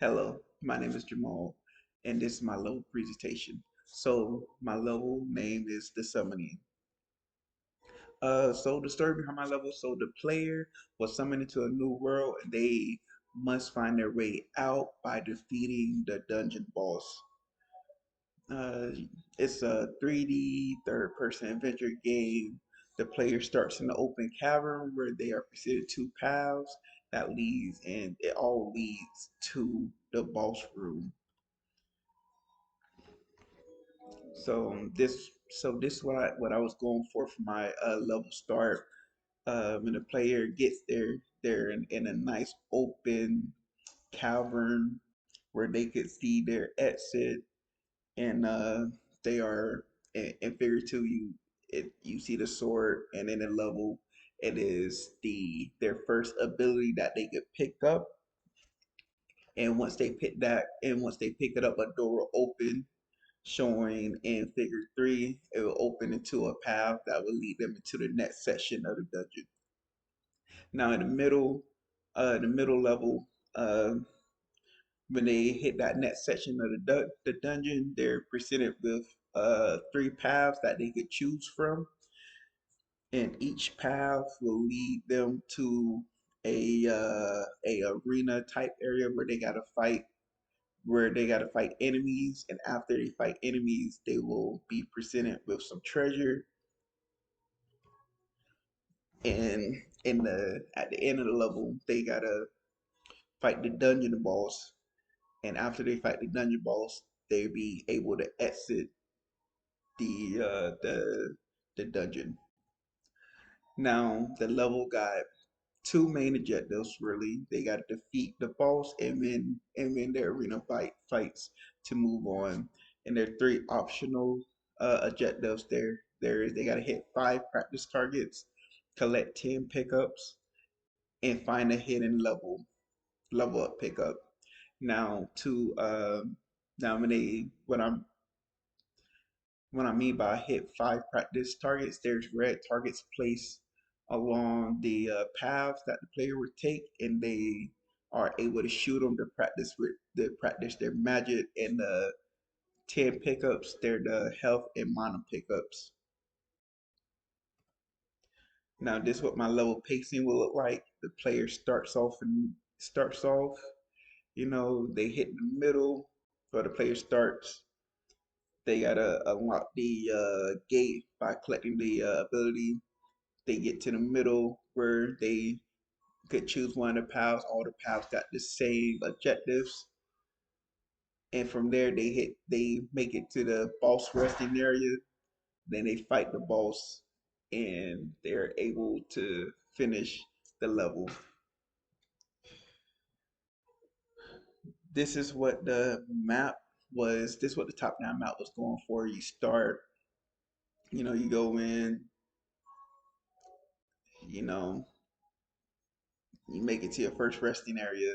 Hello, my name is Jamal, and this is my level presentation. So my level name is the Summoning. So the story behind my level, so the player was summoned into a new world, and they must find their way out by defeating the dungeon boss. Uh, it's a 3D third-person adventure game. The player starts in the open cavern where they are presented two paths that leads, and it all leads to the boss room. So this is what I was going for my level start. When the player gets there, they're in a nice open cavern where they could see their exit, and they are in figure two. You see the sword, and in the level, it is their first ability that they could pick up. And once they pick it up, a door will open showing in figure three. It will open into a path that will lead them into the next section of the dungeon. Now in the middle level, uh, when they hit that next section of the dungeon, they're presented with three paths that they could choose from, and each path will lead them to a arena type area where they got to fight enemies, and after they fight enemies they will be presented with some treasure, and in the at the end of the level they got to fight the dungeon boss, and after they fight the dungeon boss they be able to exit the dungeon. Now the level got two main objectives really. They got to defeat the boss and win their arena fights to move on. And there are three optional objectives there. They got to hit five practice targets, collect 10 pickups, and find a hidden level up pickup. Now to now when I mean by hit five practice targets, there's red targets placed along the paths that the player would take, and they are able to shoot them to practice their magic. And the 10 pickups, they're the health and mana pickups. Now this is what my level pacing will look like. The player starts off, they hit the middle where the player starts. They gotta unlock the gate by collecting the ability. They get to the middle where they could choose one of the paths. All the paths got the same objectives, and from there they make it to the boss resting area. Then they fight the boss, and they're able to finish the level. This is what the map was. This is what the top down map was going for. You start, you go in, you know, you make it to your first resting area.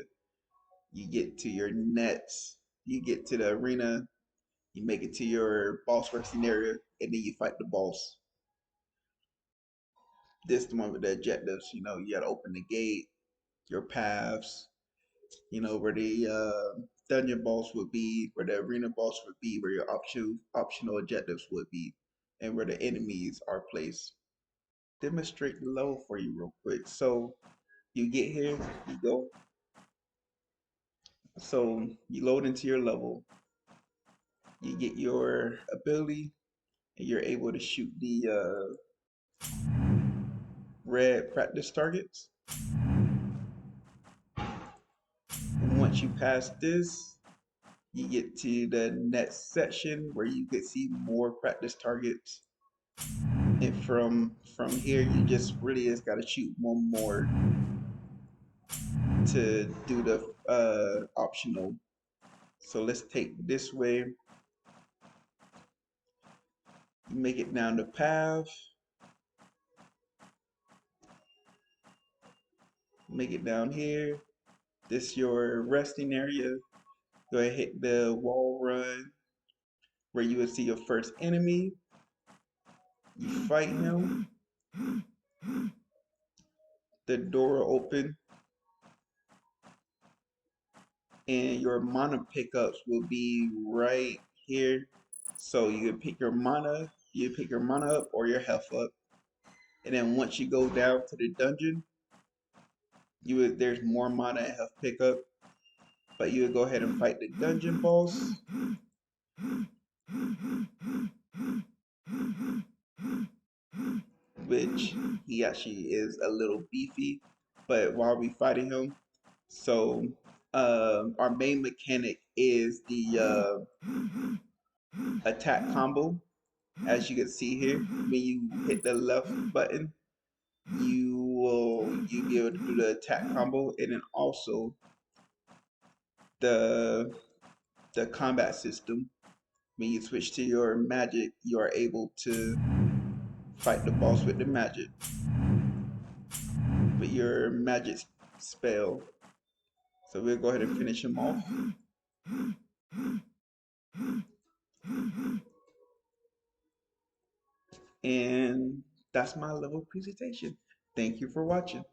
You get to your nets. You get to the arena. You make it to your boss resting area, and then you fight the boss. This is the one with the objectives. You gotta open the gate, your paths. Where the dungeon boss would be, where the arena boss would be, where your optional objectives would be, and where the enemies are placed. Demonstrate the level for you real quick. So you get here, you go. So you load into your level, you get your ability, and you're able to shoot the red practice targets. And once you pass this, you get to the next section where you could see more practice targets. And from here, you just gotta shoot one more to do the optional. So let's take this way. You make it down the path. Make it down here. This your resting area. Go ahead, hit the wall run where you would see your first enemy. You fight him. The door will open, and your mana pickups will be right here. So you can pick your mana, you pick your mana up or your health up, and then once you go down to the dungeon, there's more mana and health pickup, but you would go ahead and fight the dungeon boss, which he actually is a little beefy. But while we fighting him, so our main mechanic is the attack combo. As you can see here, when you hit the left button, you be able to do the attack combo, and then also the combat system. When you switch to your magic, you are able to fight the boss with the magic, with your magic spell. So we'll go ahead and finish him off. And that's my level presentation. Thank you for watching.